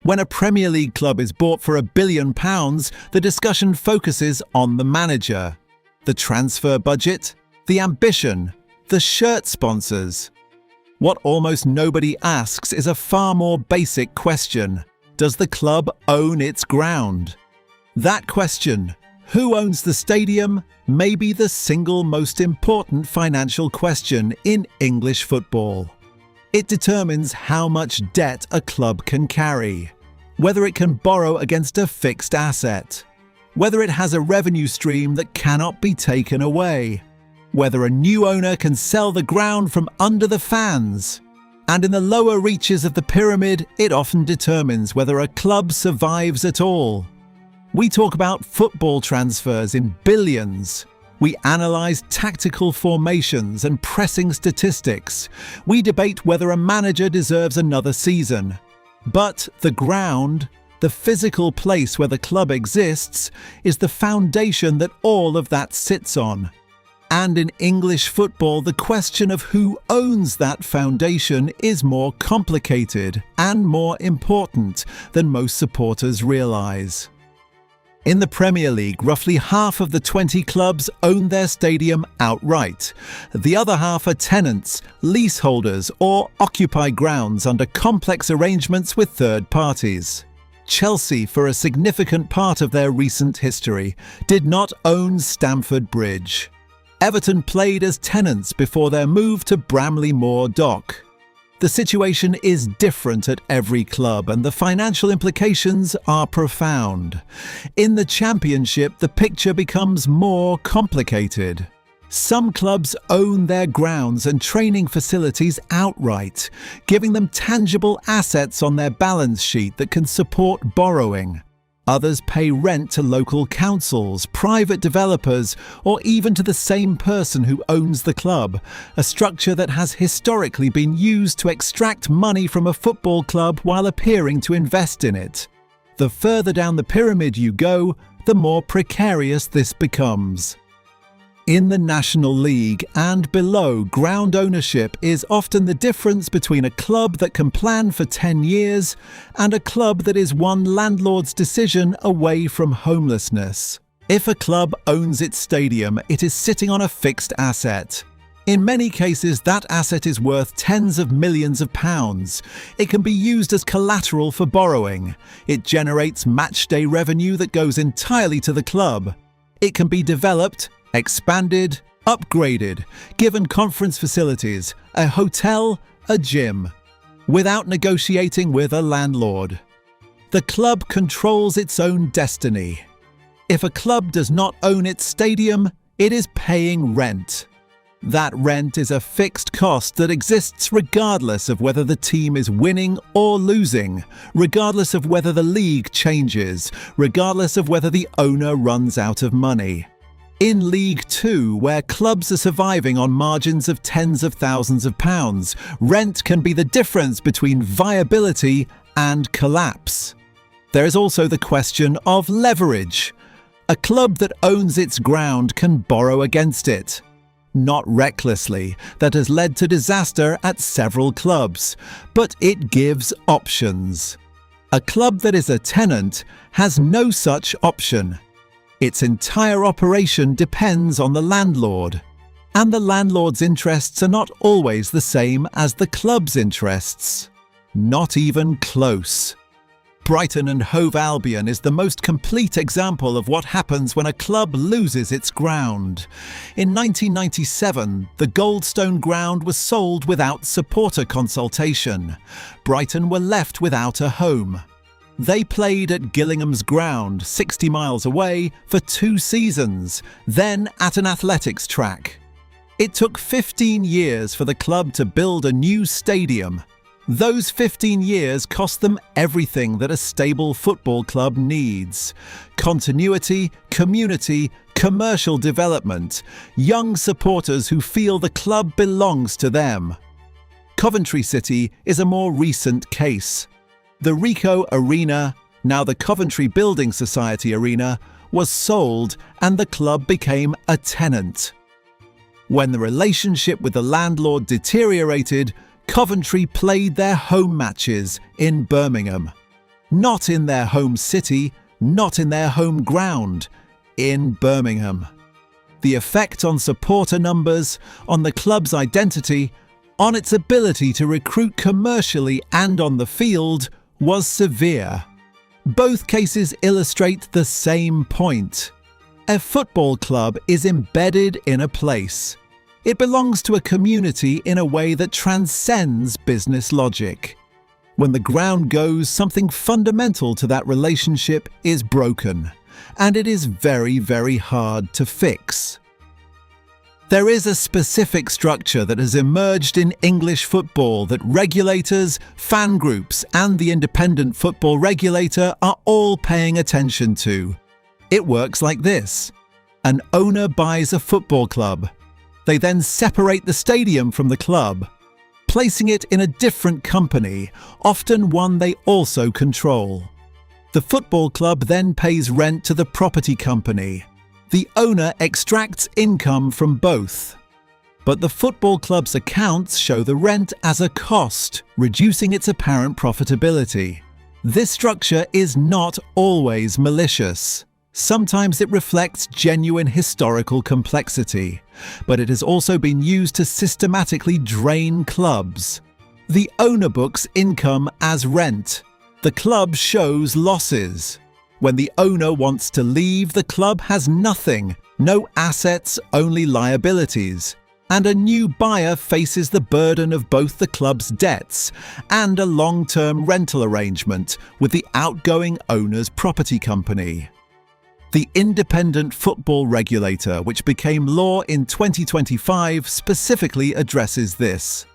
When a Premier League club is bought for £1 billion, the discussion focuses on the manager, the transfer budget, the ambition, the shirt sponsors. What almost nobody asks is a far more basic question. Does the club own its ground? That question, who owns the stadium, may be the single most important financial question in English football. It determines how much debt a club can carry, whether it can borrow against a fixed asset, whether it has a revenue stream that cannot be taken away, whether a new owner can sell the ground from under the fans. And in the lower reaches of the pyramid, it often determines whether a club survives at all. We talk about football transfers in billions. We analyse tactical formations and pressing statistics. We debate whether a manager deserves another season. But the ground, the physical place where the club exists, is the foundation that all of that sits on. And in English football, the question of who owns that foundation is more complicated and more important than most supporters realise. In the Premier League, roughly half of the 20 clubs own their stadium outright. The other half are tenants, leaseholders, or occupy grounds under complex arrangements with third parties. Chelsea, for a significant part of their recent history, did not own Stamford Bridge. Everton played as tenants before their move to Bramley Moor Dock. The situation is different at every club, and the financial implications are profound. In the Championship, the picture becomes more complicated. Some clubs own their grounds and training facilities outright, giving them tangible assets on their balance sheet that can support borrowing. Others pay rent to local councils, private developers, or even to the same person who owns the club, a structure that has historically been used to extract money from a football club while appearing to invest in it. The further down the pyramid you go, the more precarious this becomes. In the National League and below, ground ownership is often the difference between a club that can plan for 10 years and a club that is one landlord's decision away from homelessness. If a club owns its stadium, it is sitting on a fixed asset. In many cases, that asset is worth tens of millions of pounds. It can be used as collateral for borrowing. It generates matchday revenue that goes entirely to the club. It can be developed, expanded, upgraded, given conference facilities, a hotel, a gym, without negotiating with a landlord. The club controls its own destiny. If a club does not own its stadium, it is paying rent. That rent is a fixed cost that exists regardless of whether the team is winning or losing, regardless of whether the league changes, regardless of whether the owner runs out of money. In League Two, where clubs are surviving on margins of tens of thousands of pounds, rent can be the difference between viability and collapse. There is also the question of leverage. A club that owns its ground can borrow against it. Not recklessly, that has led to disaster at several clubs, but it gives options. A club that is a tenant has no such option. Its entire operation depends on the landlord, and the landlord's interests are not always the same as the club's interests. Not even close. Brighton and Hove Albion is the most complete example of what happens when a club loses its ground. In 1997, the Goldstone ground was sold without supporter consultation. Brighton were left without a home. They played at Gillingham's ground, 60 miles away, for 2 seasons, then at an athletics track. It took 15 years for the club to build a new stadium. Those 15 years cost them everything that a stable football club needs: continuity, community, commercial development, young supporters who feel the club belongs to them. Coventry City is a more recent case. The Ricoh Arena, now the Coventry Building Society Arena, was sold and the club became a tenant. When the relationship with the landlord deteriorated, Coventry played their home matches in Birmingham. not in their home city, not in their home ground, in Birmingham. The effect on supporter numbers, on the club's identity, on its ability to recruit commercially and on the field was severe. Both cases illustrate the same point. A football club is embedded in a place. It belongs to a community in a way that transcends business logic. When the ground goes, something fundamental to that relationship is broken, and it is very, very hard to fix. There is a specific structure that has emerged in English football that regulators, fan groups, and the independent football regulator are all paying attention to. It works like this. An owner buys a football club. They then separate the stadium from the club, placing it in a different company, often one they also control. The football club then pays rent to the property company. The owner extracts income from both. But the football club's accounts show the rent as a cost, reducing its apparent profitability. This structure is not always malicious. Sometimes it reflects genuine historical complexity, but it has also been used to systematically drain clubs. The owner books income as rent. The club shows losses. When the owner wants to leave, the club has nothing, no assets, only liabilities. And a new buyer faces the burden of both the club's debts and a long-term rental arrangement with the outgoing owner's property company. The independent football regulator, which became law in 2025, specifically addresses this.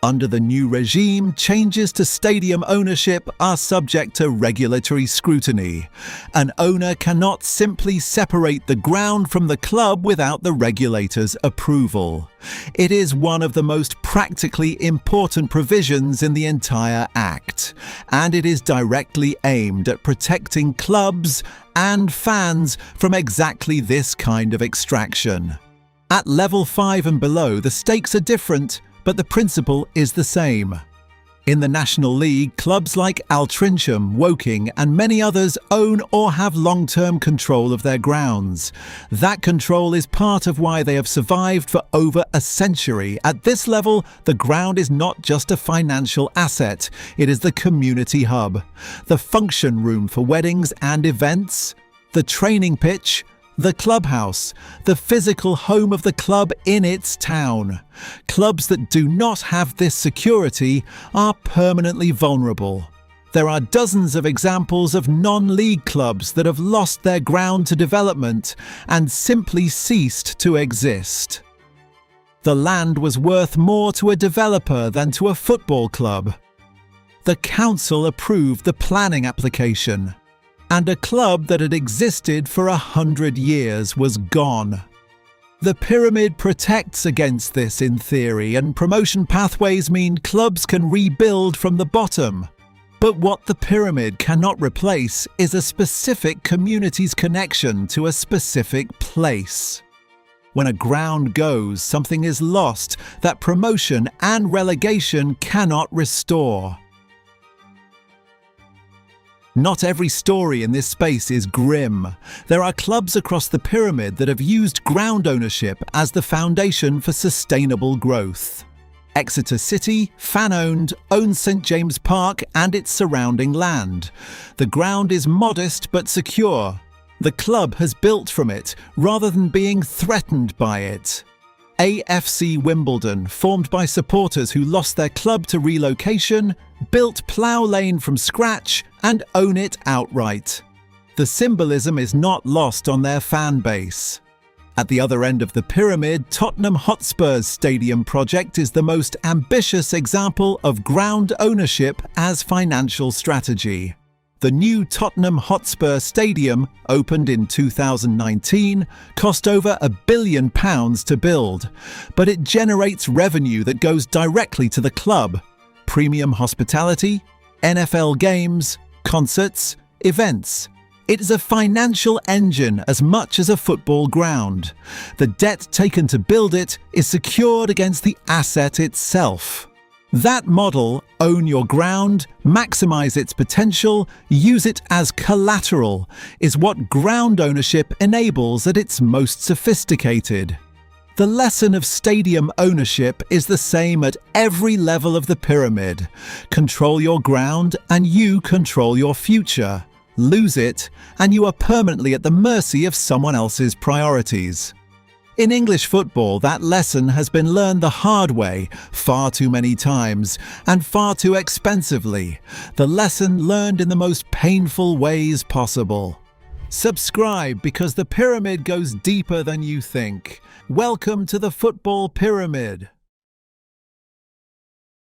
Under the new regime, changes to stadium ownership are subject to regulatory scrutiny. An owner cannot simply separate the ground from the club without the regulator's approval. It is one of the most practically important provisions in the entire Act, and it is directly aimed at protecting clubs and fans from exactly this kind of extraction. At level 5 and below, the stakes are different, but the principle is the same. In the National League, clubs like Altrincham, Woking and many others own or have long-term control of their grounds. That control is part of why they have survived for over a century. At this level, the ground is not just a financial asset, it is the community hub, the function room for weddings and events, the training pitch, the clubhouse, the physical home of the club in its town. Clubs that do not have this security are permanently vulnerable. There are dozens of examples of non-league clubs that have lost their ground to development and simply ceased to exist. The land was worth more to a developer than to a football club. The council approved the planning application, and a club that had existed for 100 years was gone. The pyramid protects against this in theory, and promotion pathways mean clubs can rebuild from the bottom. But what the pyramid cannot replace is a specific community's connection to a specific place. When a ground goes, something is lost that promotion and relegation cannot restore. Not every story in this space is grim. There are clubs across the pyramid that have used ground ownership as the foundation for sustainable growth. Exeter City, fan-owned, owns St James Park and its surrounding land. The ground is modest but secure. The club has built from it rather than being threatened by it. AFC Wimbledon, formed by supporters who lost their club to relocation, built Plough Lane from scratch and own it outright. The symbolism is not lost on their fan base. At the other end of the pyramid, Tottenham Hotspur's stadium project is the most ambitious example of ground ownership as financial strategy. The new Tottenham Hotspur Stadium, opened in 2019, cost over £1 billion to build, but it generates revenue that goes directly to the club. Premium hospitality, NFL games, concerts, events. It is a financial engine as much as a football ground. The debt taken to build it is secured against the asset itself. That model, own your ground, maximize its potential, use it as collateral, is what ground ownership enables at its most sophisticated. The lesson of stadium ownership is the same at every level of the pyramid. Control your ground and you control your future. Lose it and you are permanently at the mercy of someone else's priorities. In English football, that lesson has been learned the hard way far too many times and far too expensively. The lesson learned in the most painful ways possible. Subscribe because the pyramid goes deeper than you think. Welcome to the football pyramid.